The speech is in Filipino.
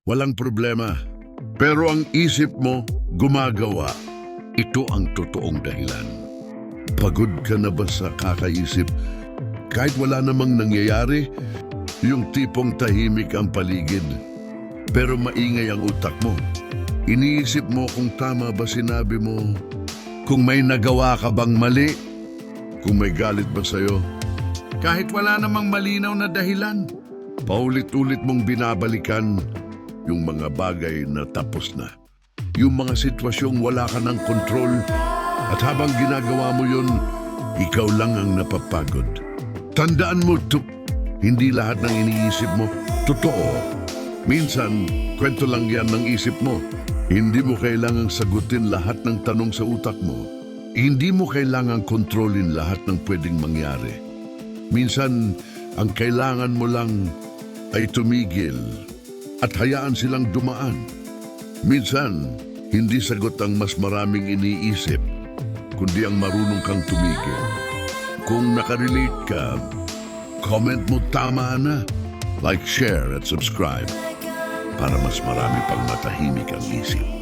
walang problema. Pero ang isip mo gumagawa. Ito ang totoong dahilan. Pagod ka na ba sa kakaisip? Kahit wala namang nangyayari, yung tipong tahimik ang paligid. Pero maingay ang utak mo. Iniisip mo kung tama ba sinabi mo, kung may nagawa ka bang mali, kung may galit ba sa'yo. Kahit wala namang malinaw na dahilan, paulit-ulit mong binabalikan yung mga bagay na tapos na. Yung mga sitwasyong wala ka ng kontrol at habang ginagawa mo yun, ikaw lang ang napapagod. Tandaan mo, hindi lahat ng iniisip mo totoo. Minsan, kwento lang yan ng isip mo. Hindi mo kailangang sagutin lahat ng tanong sa utak mo. Hindi mo kailangang kontrolin lahat ng pwedeng mangyari. Minsan, ang kailangan mo lang ay tumigil at hayaan silang dumaan. Minsan, hindi sagot ang mas maraming iniisip, kundi ang marunong kang tumigil. Kung nakarelate ka, comment mo tama na. Like, share at subscribe para mas marami pang matahimik ang isip.